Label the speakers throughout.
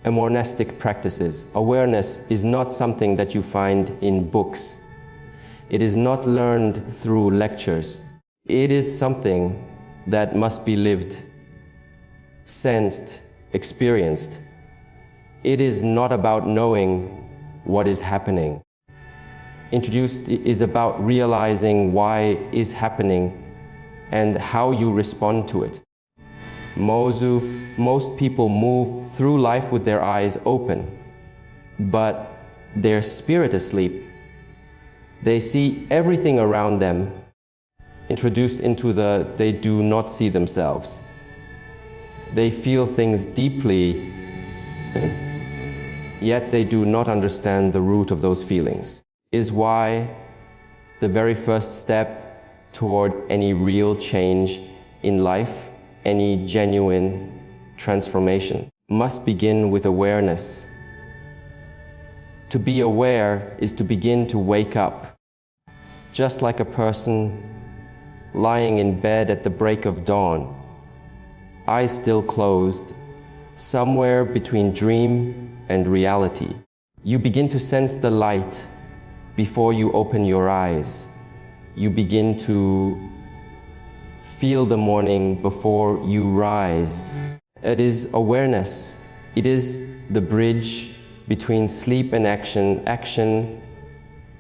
Speaker 1: and monastic practices. Awareness is not something that you find in books. It is not learned through lectures. It is something that must be lived, sensed, experienced. It is not about knowing what is happening. Introduced is about realizing why is happening and how you respond to it. Most people move through life with their eyes open, but their spirit asleep. They see everything around them. Introduced into they do not see themselves. They feel things deeply, yet they do not understand the root of those feelings. Is why the very first step toward any real change in life, any genuine transformation, must begin with awareness. To be aware is to begin to wake up. Just like a person lying in bed at the break of dawn, eyes still closed, somewhere between dream and reality. You begin to sense the light before you open your eyes. You begin to feel the morning before you rise. It is awareness. It is the bridge between sleep and action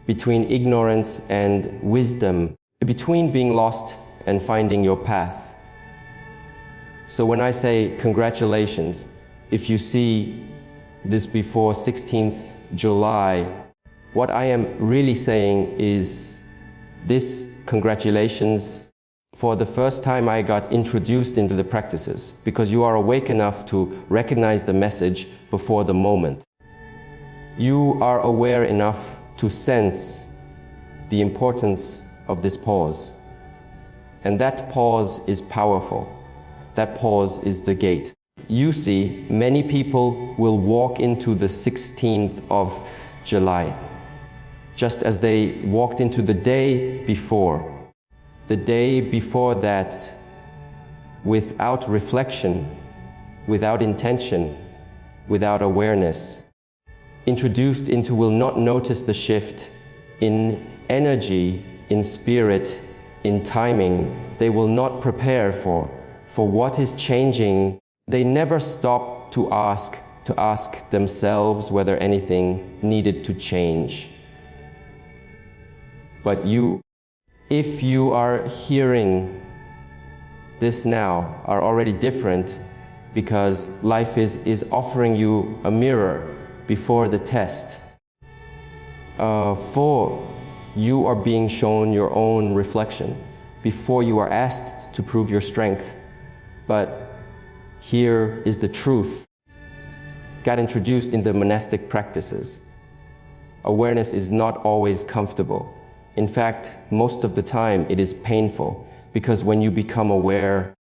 Speaker 1: between ignorance and wisdom, between being lost and finding your path. So when I say congratulations, if you see this before 16th July, what I am really saying is this congratulations. For the first time I got introduced into the practices, because you are awake enough to recognize the message before the moment. You are aware enough to sense the importance of this pause. And that pause is powerful. That pause is the gate. You see, many people will walk into the 16th of July, just as they walked into the day before. The day before that, without reflection, without intention, without awareness. Introduced into will not notice the shift in energy, in spirit, in timing. They will not prepare for what is changing. They never stop to ask themselves whether anything needed to change. But you, if you are hearing this now, are already different, because life is offering you a mirror before the test. For you are being shown your own reflection before you are asked to prove your strength. But here is the truth. Got introduced in the monastic practices. Awareness is not always comfortable. In fact, most of the time it is painful, because when you become aware,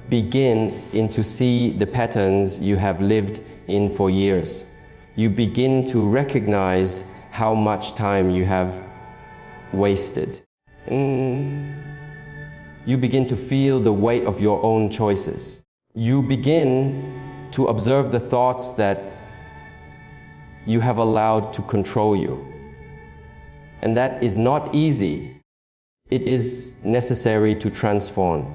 Speaker 1: begin to see the patterns you have lived in for years, you begin to recognize how much time you have wasted. You begin to feel the weight of your own choices. You begin to observe the thoughts that you have allowed to control you. And that is not easy. It is necessary to transform.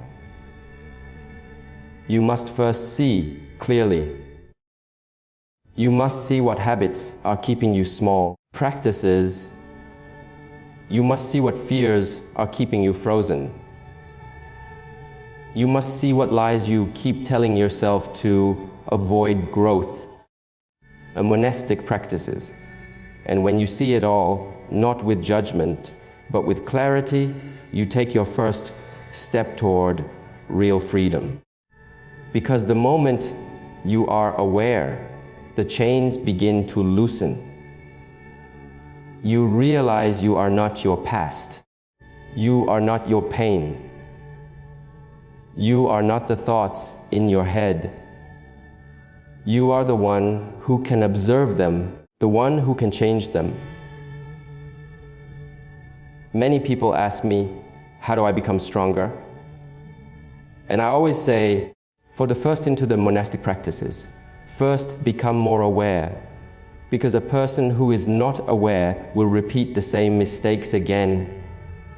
Speaker 1: You must first see clearly. You must see what habits are keeping you small. Practices. You must see what fears are keeping you frozen. You must see what lies you keep telling yourself to avoid growth. Monastic practices. And when you see it all, not with judgment, but with clarity, you take your first step toward real freedom. Because the moment you are aware, the chains begin to loosen. You realize you are not your past. You are not your pain. You are not the thoughts in your head. You are the one who can observe them, the one who can change them. Many people ask me, how do I become stronger? And I always say, for the first into the monastic practices, First, become more aware, because a person who is not aware will repeat the same mistakes again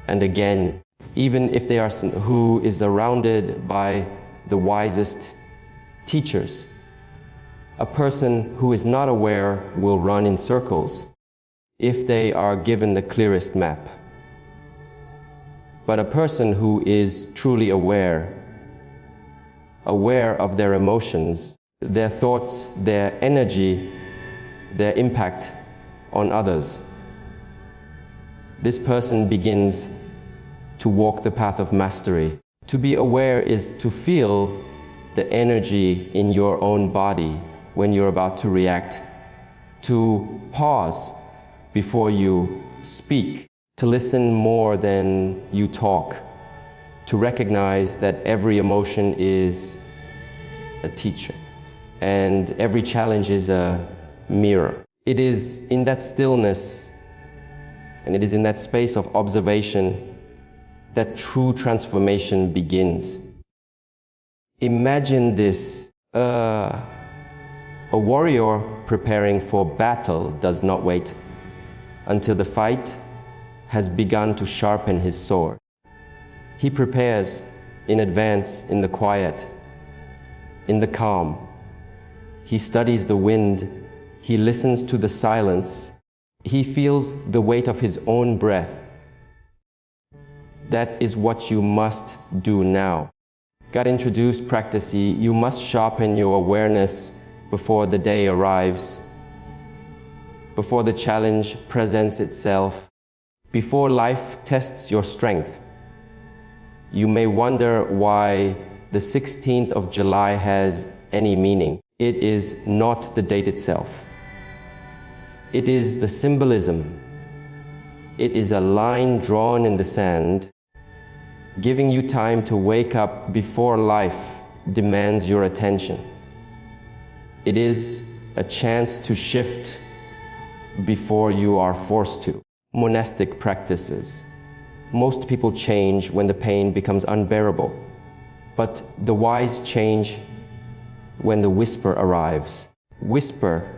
Speaker 1: and again, even if they are who is surrounded by the wisest teachers. A person who is not aware will run in circles if they are given the clearest map. But a person who is truly aware of their emotions, their thoughts, their energy, their impact on others, this person begins to walk the path of mastery. To be aware is to feel the energy in your own body when you're about to react, to pause before you speak, to listen more than you talk, to recognize that every emotion is a teacher and every challenge is a mirror. It is in that stillness and it is in that space of observation that true transformation begins. Imagine this, a warrior preparing for battle does not wait until the fight has begun to sharpen his sword. He prepares in advance in the quiet, in the calm. He studies the wind, he listens to the silence, he feels the weight of his own breath. That is what you must do now. God introduced practice. You must sharpen your awareness before the day arrives, before the challenge presents itself, before life tests your strength. You may wonder why the 16th of July has any meaning. It is not the date itself. It is the symbolism. It is a line drawn in the sand, giving you time to wake up before life demands your attention. It is a chance to shift before you are forced to. Monastic practices. Most people change when the pain becomes unbearable, but the wise change when the whisper arrives. Whisper.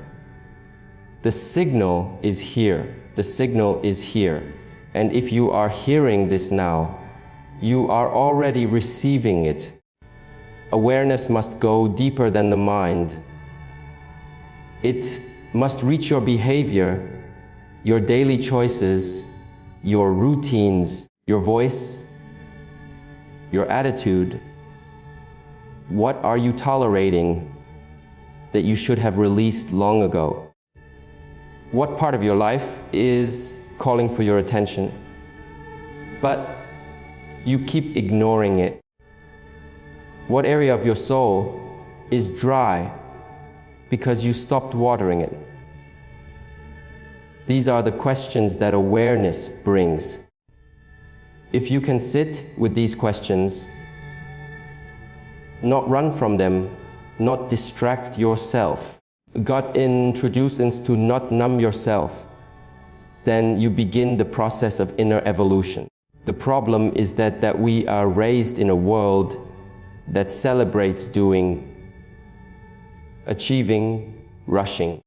Speaker 1: The signal is here. The signal is here. And if you are hearing this now, you are already receiving it. Awareness must go deeper than the mind. It must reach your behavior, your daily choices, your routines, your voice, your attitude. What are you tolerating that you should have released long ago? What part of your life is calling for your attention, but you keep ignoring it? What area of your soul is dry because you stopped watering it? These are the questions that awareness brings. If you can sit with these questions, not run from them, not distract yourself, God introduced us to not numb yourself, then you begin the process of inner evolution. The problem is that we are raised in a world that celebrates doing, achieving, rushing.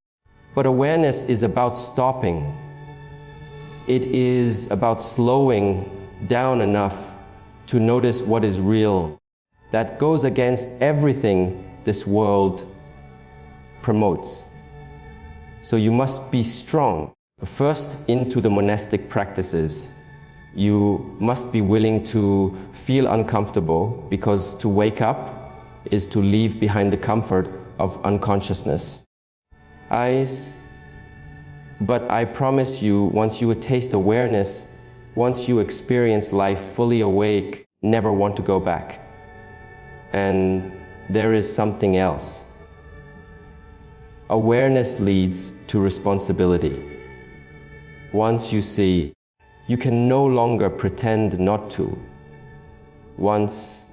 Speaker 1: But awareness is about stopping. It is about slowing down enough to notice what is real. That goes against everything this world promotes. So you must be strong. First, into the monastic practices. You must be willing to feel uncomfortable, because to wake up is to leave behind the comfort of unconsciousness. But I promise you, once you taste awareness, once you experience life fully awake, never want to go back. And there is something else. Awareness leads to responsibility. Once you see, you can no longer pretend not to. Once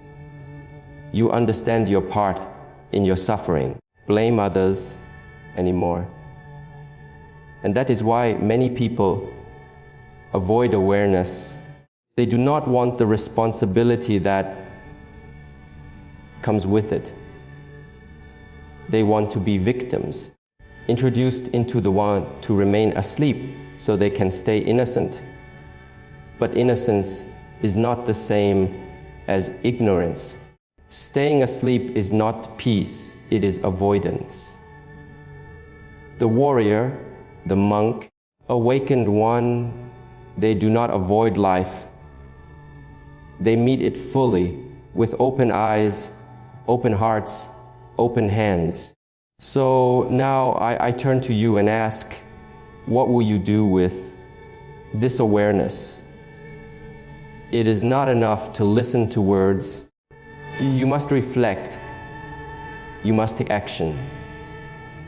Speaker 1: you understand your part in your suffering, blame others anymore. And that is why many people avoid awareness. They do not want the responsibility that comes with it. They want to be victims, introduced into the one to remain asleep so they can stay innocent. But innocence is not the same as ignorance. Staying asleep is not peace, it is avoidance. The warrior, the monk, awakened one, they do not avoid life. They meet it fully with open eyes, open hearts, open hands. So now I turn to you and ask, what will you do with this awareness? It is not enough to listen to words. You must reflect. You must take action.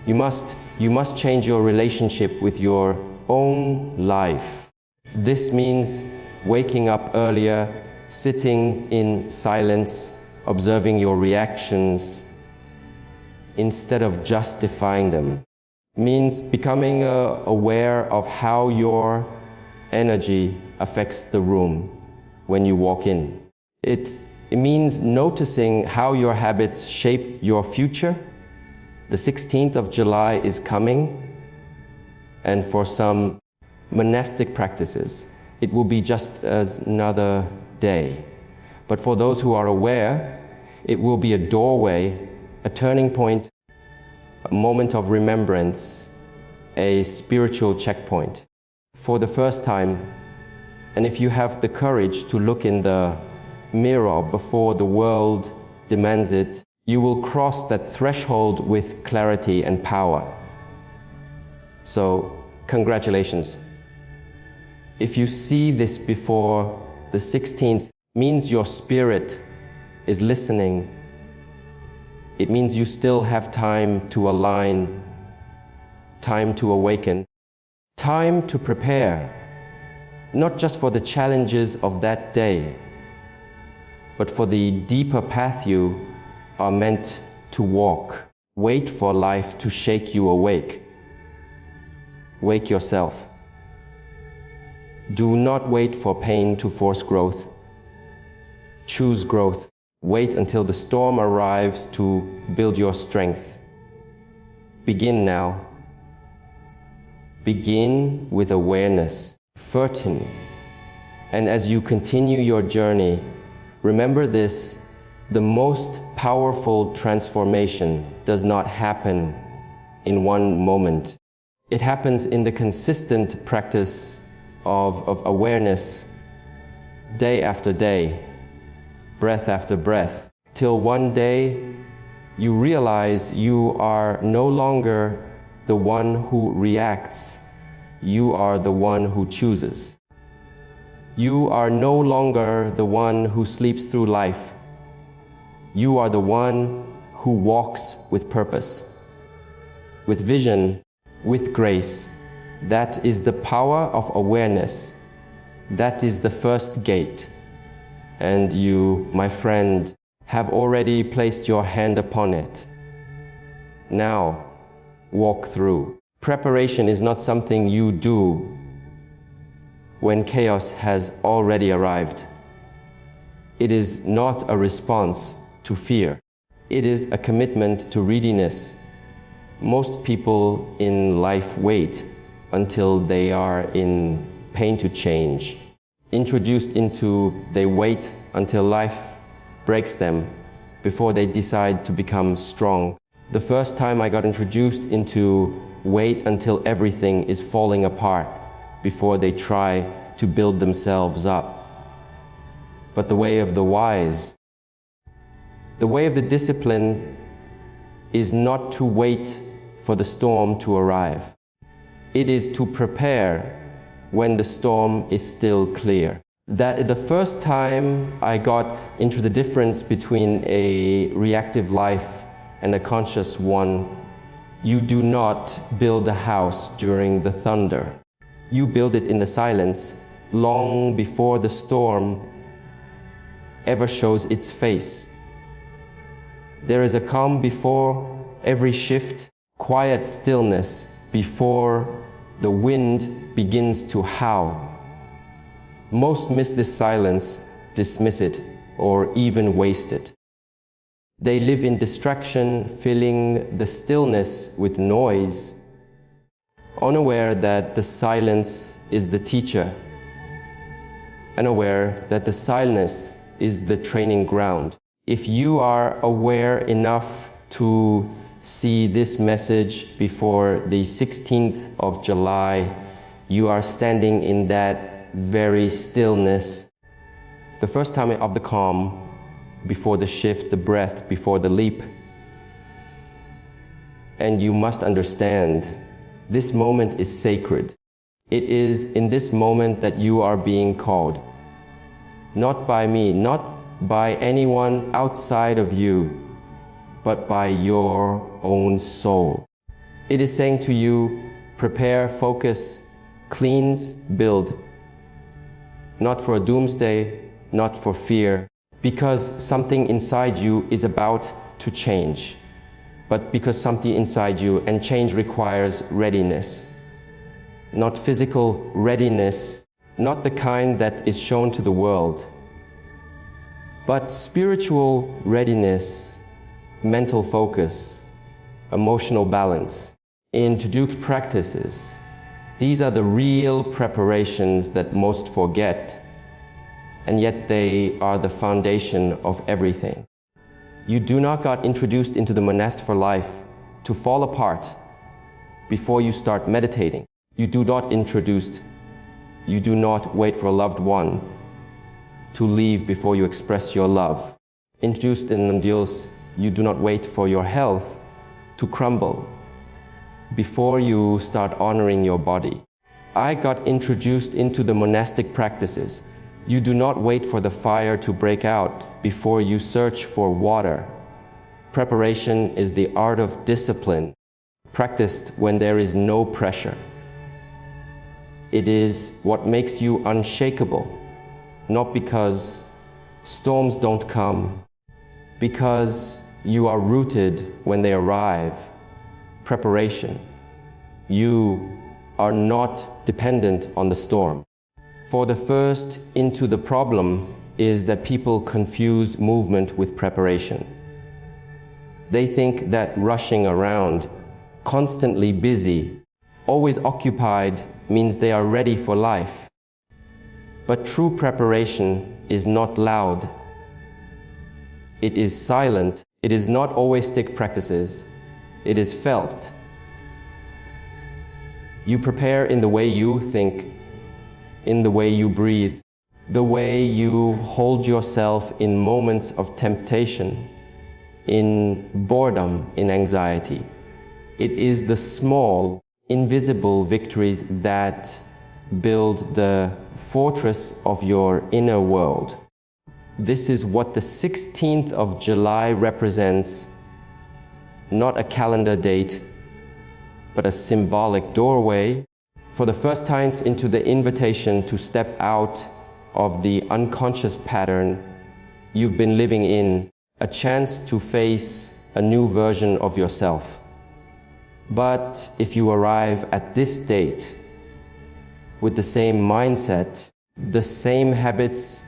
Speaker 1: You must change your relationship with your own life. This means waking up earlier, sitting in silence, observing your reactions instead of justifying them. It means becoming aware of how your energy affects the room when you walk in. It means noticing how your habits shape your future. The 16th of July is coming, and for some monastic practices, it will be just as another day. But for those who are aware, it will be a doorway, a turning point, a moment of remembrance, a spiritual checkpoint. For the first time, and if you have the courage to look in the mirror before the world demands it, you will cross that threshold with clarity and power. So, congratulations. If you see this before the 16th, means your spirit is listening. It means you still have time to align, time to awaken, time to prepare, not just for the challenges of that day, but for the deeper path you are meant to walk. Wait for life to shake you awake. Wake yourself. Do not wait for pain to force growth. Choose growth. Wait until the storm arrives to build your strength. Begin now. Begin with awareness, fertin. And as you continue your journey, remember this: the most powerful transformation does not happen in one moment. It happens in the consistent practice of awareness, day after day, breath after breath, till one day you realize you are no longer the one who reacts, you are the one who chooses. You are no longer the one who sleeps through life. You are the one who walks with purpose, with vision, with grace. That is the power of awareness. That is the first gate. And you, my friend, have already placed your hand upon it. Now, walk through. Preparation is not something you do when chaos has already arrived. It is not a response to fear. It is a commitment to readiness. Most people in life wait until they are in pain to change. They wait until life breaks them before they decide to become strong. The first time I got introduced into wait until everything is falling apart before they try to build themselves up. But the way of the wise, the way of the discipline is not to wait for the storm to arrive. It is to prepare when the storm is still clear. That the first time I got into the difference between a reactive life and a conscious one, you do not build a house during the thunder. You build it in the silence, long before the storm ever shows its face. There is a calm before every shift, quiet stillness before the wind begins to howl. Most miss this silence, dismiss it, or even waste it. They live in distraction, filling the stillness with noise, unaware that the silence is the teacher, unaware that the silence is the training ground. If you are aware enough to see this message before the 16th of July, you are standing in that very stillness. The first time of the calm, before the shift, the breath, before the leap. And you must understand, this moment is sacred. It is in this moment that you are being called. Not by me, not by anyone outside of you, but by your own soul. It is saying to you, prepare, focus, cleanse, build. Not for a doomsday, not for fear, because something inside you is about to change, but because something inside you, and change requires readiness. Not physical readiness, not the kind that is shown to the world, but spiritual readiness, mental focus, emotional balance. Introduced practices. These are the real preparations that most forget, and yet they are the foundation of everything. You do not get introduced into the monastic for life to fall apart before you start meditating. You do not wait for a loved one to leave before you express your love. Introduced in Dios, you do not wait for your health to crumble before you start honoring your body. I got introduced into the monastic practices. You do not wait for the fire to break out before you search for water. Preparation is the art of discipline, practiced when there is no pressure. It is what makes you unshakable, not because storms don't come, because you are rooted when they arrive. Preparation. You are not dependent on the storm. For the first into the problem is that people confuse movement with preparation. They think that rushing around, constantly busy, always occupied means they are ready for life. But true preparation is not loud. It is silent. It is not always stick practices. It is felt. You prepare in the way you think, in the way you breathe, the way you hold yourself in moments of temptation, in boredom, in anxiety. It is the small, invisible victories that build the fortress of your inner world. This is what the 16th of July represents, not a calendar date, but a symbolic doorway for the first time into the invitation to step out of the unconscious pattern you've been living in, a chance to face a new version of yourself. But if you arrive at this date with the same mindset, the same habits,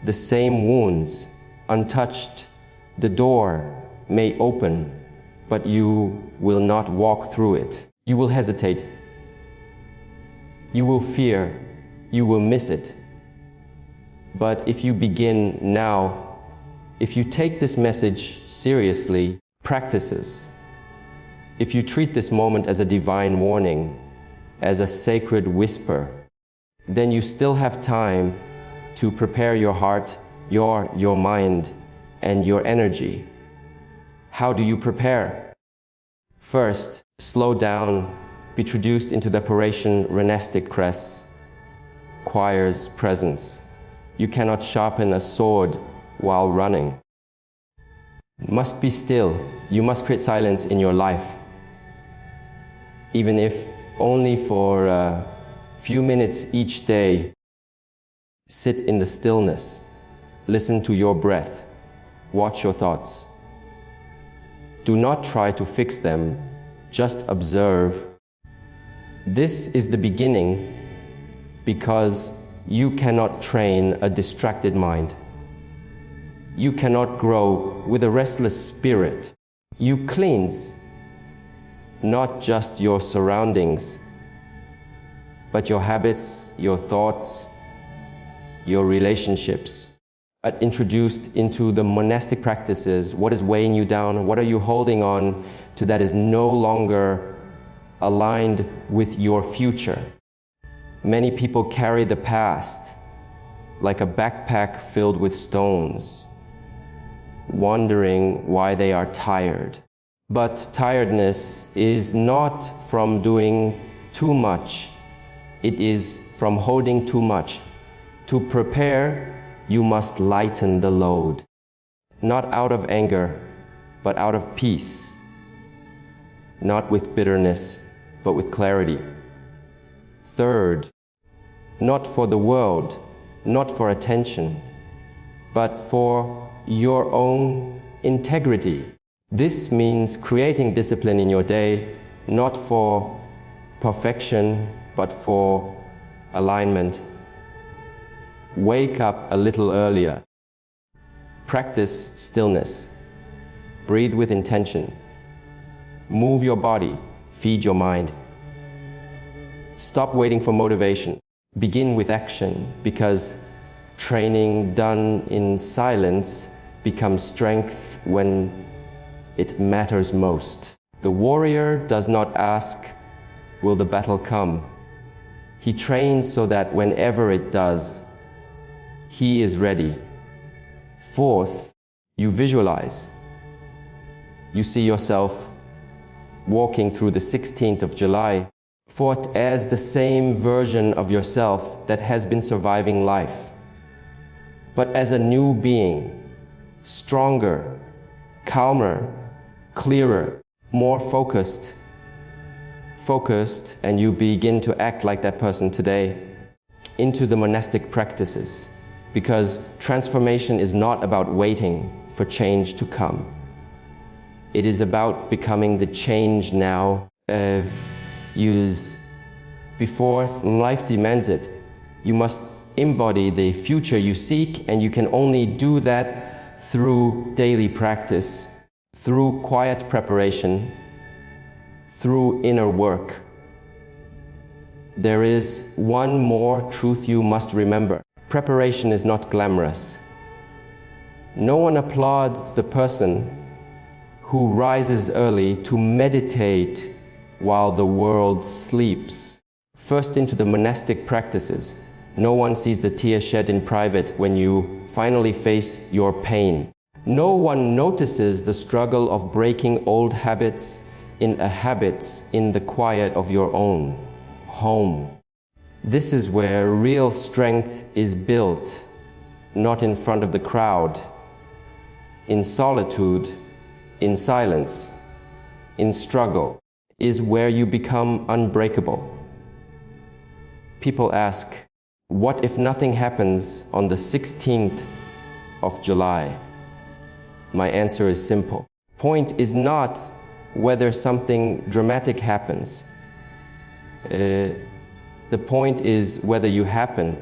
Speaker 1: the same wounds, untouched, the door may open, but you will not walk through it. You will hesitate. You will fear. You will miss it. But if you begin now, if you take this message seriously, practices, if you treat this moment as a divine warning, as a sacred whisper, then you still have time to prepare your heart, your mind, and your energy. How do you prepare? First, slow down, be introduced into the operation renastic crest, choir's presence. You cannot sharpen a sword while running. Must be still. You must create silence in your life. Even if only for a few minutes each day, sit in the stillness, listen to your breath, watch your thoughts. Do not try to fix them, just observe. This is the beginning because you cannot train a distracted mind. you cannot grow with a restless spirit. You cleanse not just your surroundings, but your habits, your thoughts, your relationships. But introduced into the monastic practices, what is weighing you down? What are you holding on to that is no longer aligned with your future? Many people carry the past like a backpack filled with stones, wondering why they are tired. But tiredness is not from doing too much. It is from holding too much. To prepare, you must lighten the load, not out of anger, but out of peace, not with bitterness, but with clarity. Third, not for the world, not for attention, but for your own integrity. This means creating discipline in your day, not for perfection, but for alignment. Wake up a little earlier. Practice stillness. Breathe with intention. Move your body. Feed your mind. Stop waiting for motivation. Begin with action, because training done in silence becomes strength when it matters most. The warrior does not ask, will the battle come? He trains so that whenever it does, he is ready. Fourth, you visualize. You see yourself walking through the 16th of July, fought as the same version of yourself that has been surviving life, but as a new being, stronger, calmer, clearer, more focused, and you begin to act like that person today into the monastic practices, because transformation is not about waiting for change to come. It is about becoming the change now. Before life demands it, you must embody the future you seek, and you can only do that through daily practice, through quiet preparation, through inner work. There is one more truth you must remember. Preparation is not glamorous. No one applauds the person who rises early to meditate while the world sleeps. First into the monastic practices, no one sees the tears shed in private when you finally face your pain. No one notices the struggle of breaking old habits in the quiet of your own home. This is where real strength is built, not in front of the crowd, in solitude, in silence, in struggle, is where you become unbreakable. People ask, what if nothing happens on the 16th of July? My answer is simple. Point is not whether something dramatic happens. The point is whether you happen,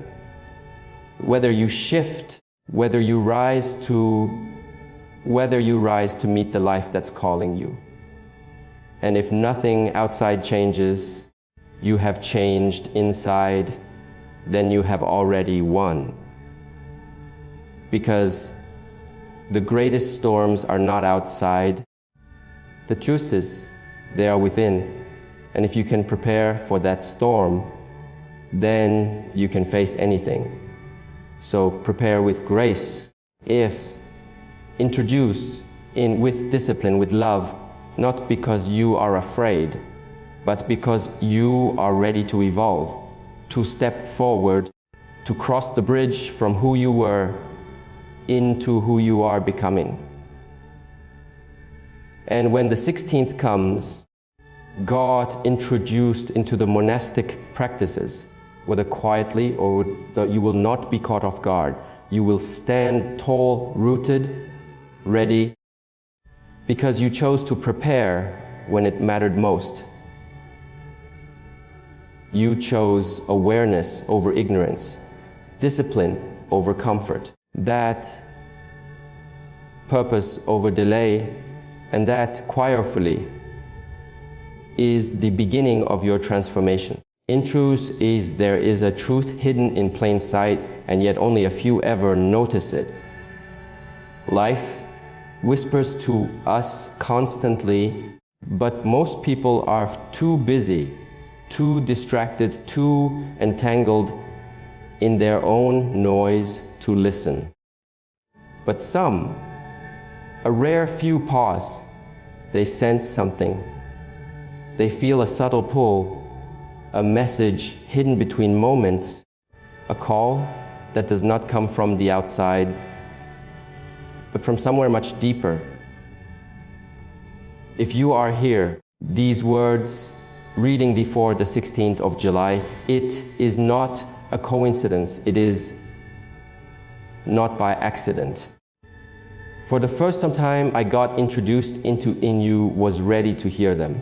Speaker 1: whether you shift, whether you rise to meet the life that's calling you. And if nothing outside changes, you have changed inside, then you have already won. Because the greatest storms are not outside. The truth is, they are within. And if you can prepare for that storm, then you can face anything. So prepare with grace. Introduce with discipline, with love, not because you are afraid, but because you are ready to evolve, to step forward, to cross the bridge from who you were into who you are becoming. And when the 16th comes, God introduced into the monastic practices, whether quietly or you will not be caught off guard. You will stand tall, rooted, ready, because you chose to prepare when it mattered most. You chose awareness over ignorance, discipline over comfort. That purpose over delay, and that choirfully is the beginning of your transformation. In truth there is a truth hidden in plain sight, and yet only a few ever notice it. Life whispers to us constantly, but most people are too busy, too distracted, too entangled in their own noise to listen. But some, a rare few, pause. They sense something. They feel a subtle pull, a message hidden between moments, a call that does not come from the outside, but from somewhere much deeper. If you are here, these words, reading before the 16th of July, it is not a coincidence. It is not by accident. For the first time I got introduced into In You was ready to hear them.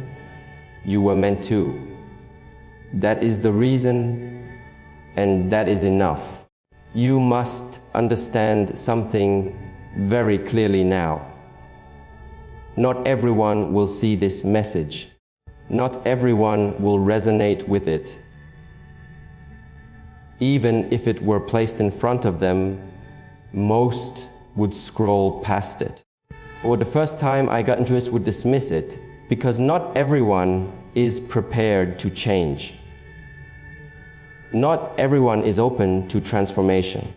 Speaker 1: You were meant to. That is the reason, and that is enough. You must understand something very clearly now. Not everyone will see this message. Not everyone will resonate with it. Even if it were placed in front of them, most would scroll past it. For the first time, I got into it would dismiss it, because not everyone is prepared to change. Not everyone is open to transformation.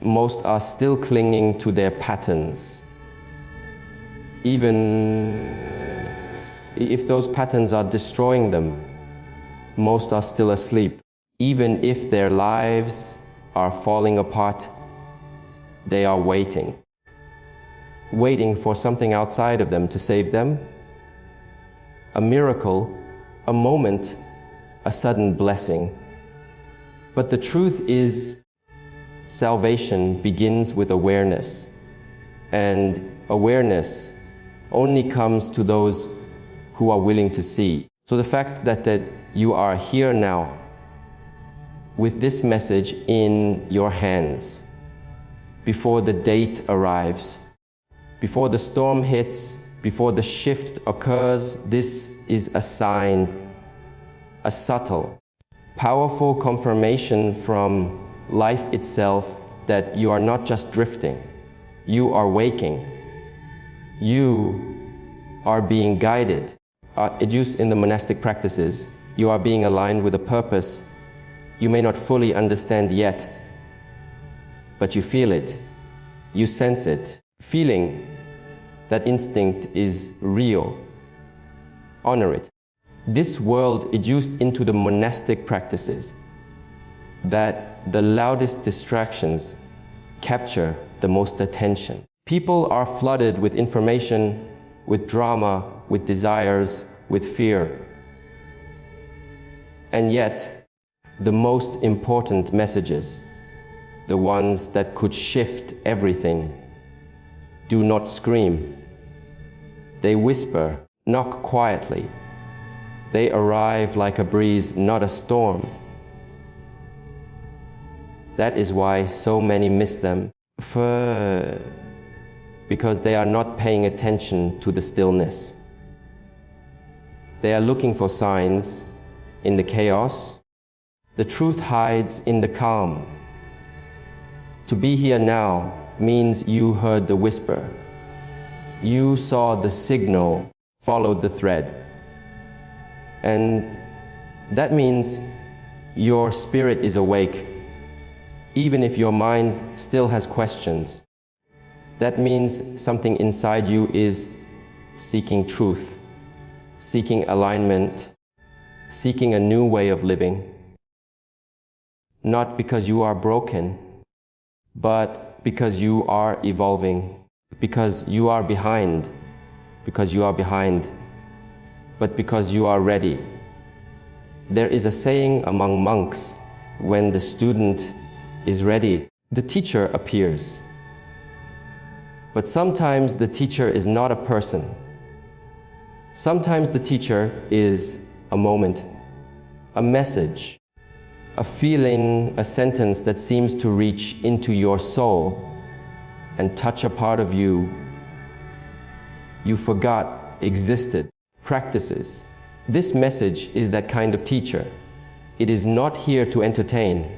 Speaker 1: Most are still clinging to their patterns. Even if those patterns are destroying them, most are still asleep. Even if their lives are falling apart, they are waiting. Waiting for something outside of them to save them. A miracle, a moment, a sudden blessing. But the truth is, salvation begins with awareness. And awareness only comes to those who are willing to see. So the fact that you are here now with this message in your hands, before the date arrives, before the storm hits, before the shift occurs, this is a sign, a subtle, powerful confirmation from life itself that you are not just drifting, you are waking. You are being guided. Used in the monastic practices, you are being aligned with a purpose you may not fully understand yet, but you feel it, you sense it. Feeling that instinct is real. Honor it. This world educed into the monastic practices that the loudest distractions capture the most attention. People are flooded with information, with drama, with desires, with fear. And yet, the most important messages, the ones that could shift everything, do not scream. They whisper, knock quietly. They arrive like a breeze, not a storm. That is why so many miss them, because they are not paying attention to the stillness. They are looking for signs in the chaos. The truth hides in the calm. To be here now means you heard the whisper. You saw the signal, followed the thread. And that means your spirit is awake, even if your mind still has questions. That means something inside you is seeking truth, seeking alignment, seeking a new way of living. Not because you are broken, but because you are evolving, because you are behind, but because you are ready. There is a saying among monks, when the student is ready, the teacher appears. But sometimes the teacher is not a person. Sometimes the teacher is a moment, a message, a feeling, a sentence that seems to reach into your soul and touch a part of you you forgot existed, practices. This message is that kind of teacher. It is not here to entertain.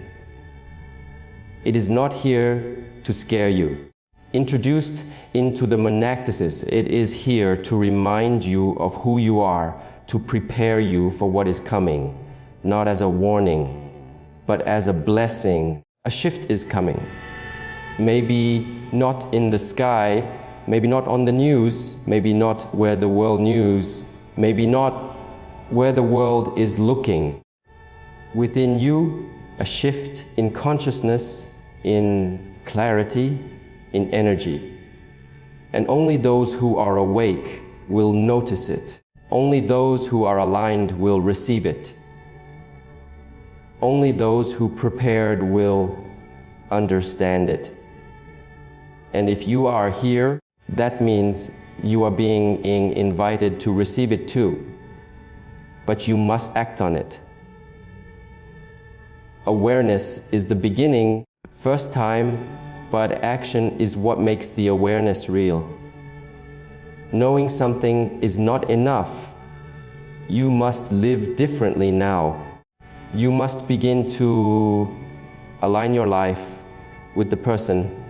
Speaker 1: It is not here to scare you. Introduced into the monasticism, it is here to remind you of who you are, to prepare you for what is coming, not as a warning, but as a blessing. A shift is coming. Maybe not in the sky, maybe not on the news, maybe not where the world news, maybe not where the world is looking. Within you, a shift in consciousness, in clarity, in energy. And only those who are awake will notice it. Only those who are aligned will receive it. Only those who prepared will understand it. And if you are here, that means you are being invited to receive it too. But you must act on it. Awareness is the beginning, first time, but action is what makes the awareness real. Knowing something is not enough. You must live differently now. You must begin to align your life with the person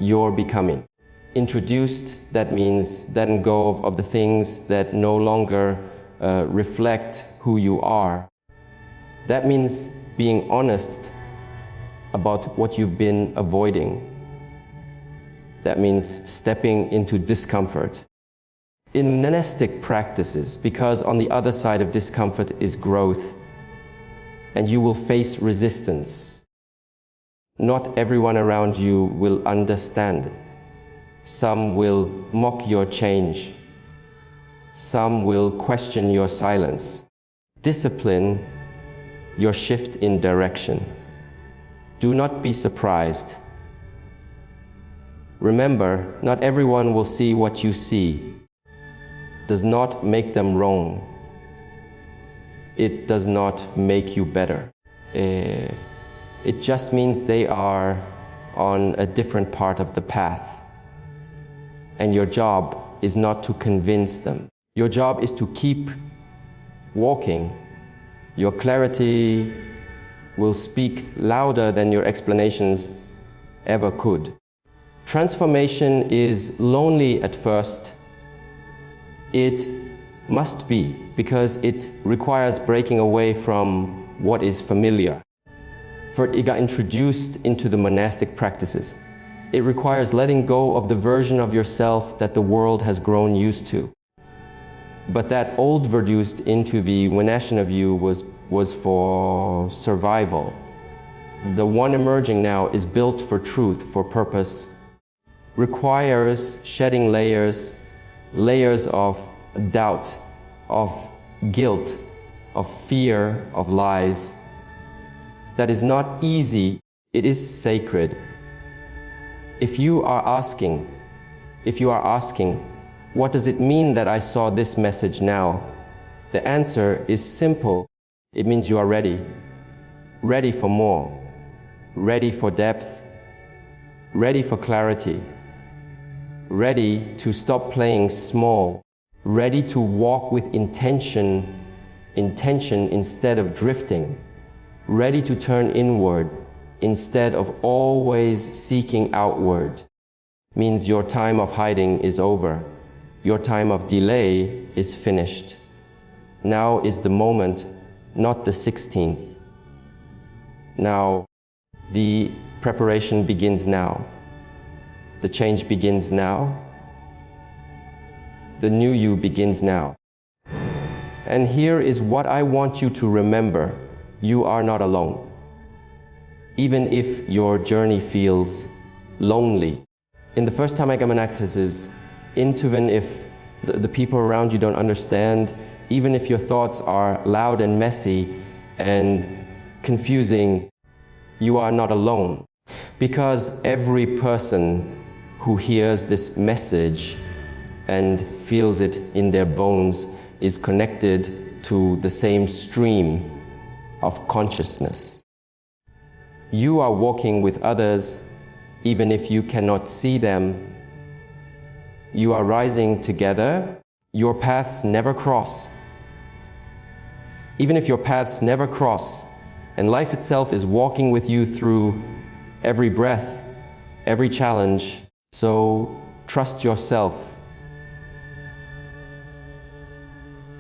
Speaker 1: you're becoming. Introduced, that means letting go of the things that no longer reflect who you are. That means being honest about what you've been avoiding. That means stepping into discomfort. In monastic practices, because on the other side of discomfort is growth, and you will face resistance. Not everyone around you will understand. Some will mock your change. Some will question your silence. Discipline your shift in direction. Do not be surprised. Remember, not everyone will see what you see. Does not make them wrong. It does not make you better. It just means they are on a different part of the path. And your job is not to convince them. Your job is to keep walking. Your clarity will speak louder than your explanations ever could. Transformation is lonely at first. It must be, because it requires breaking away from what is familiar. For it got introduced into the monastic practices. It requires letting go of the version of yourself that the world has grown used to. But that old version into the monastic view was for survival. The one emerging now is built for truth, for purpose. Requires shedding layers of doubt, of guilt, of fear, of lies. That is not easy, it is sacred. If you are asking, what does it mean that I saw this message now? The answer is simple. It means you are ready. Ready for more. Ready for depth. Ready for clarity. Ready to stop playing small. Ready to walk with intention instead of drifting. Ready to turn inward instead of always seeking outward. Means your time of hiding is over. Your time of delay is finished. Now is the moment, not the 16th. Now, the preparation begins now. The change begins now. The new you begins now. And here is what I want you to remember. You are not alone. Even if your journey feels lonely. In the first time I got monasticism, even if the people around you don't understand, even if your thoughts are loud and messy and confusing, you are not alone. Because every person who hears this message and feels it in their bones is connected to the same stream of consciousness. You are walking with others, even if you cannot see them. you are rising together. Your paths never cross. Even if your paths never cross, and life itself is walking with you through every breath, every challenge, so trust yourself.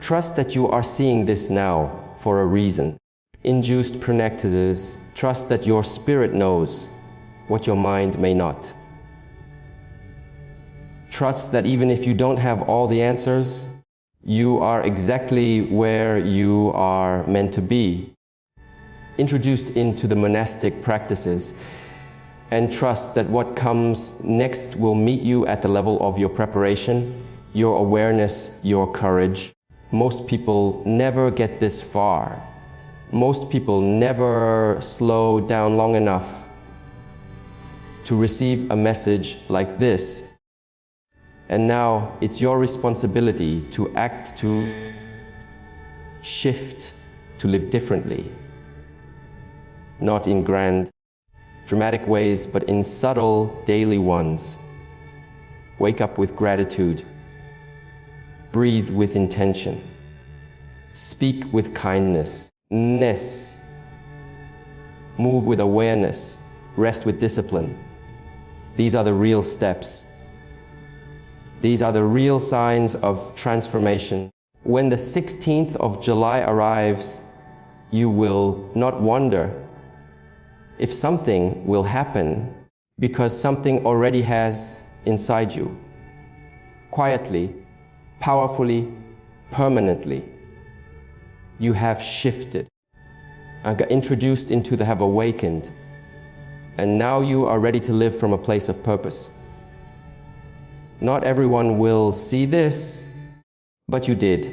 Speaker 1: Trust that you are seeing this now for a reason. Induced practices, trust that your spirit knows what your mind may not. Trust that even if you don't have all the answers, you are exactly where you are meant to be. Introduced into the monastic practices, and trust that what comes next will meet you at the level of your preparation, your awareness, your courage. Most people never get this far. Most people never slow down long enough to receive a message like this. And now it's your responsibility to act, to shift, to live differently. Not in grand, dramatic ways, but in subtle, daily ones. Wake up with gratitude. Breathe with intention. Speak with kindness. Move with awareness. Rest with discipline. These are the real steps. These are the real signs of transformation. When the 16th of July arrives, you will not wonder if something will happen, because something already has inside you. Quietly, powerfully, permanently, you have shifted and got introduced into the have awakened, and now you are ready to live from a place of purpose. Not everyone will see this, but you did.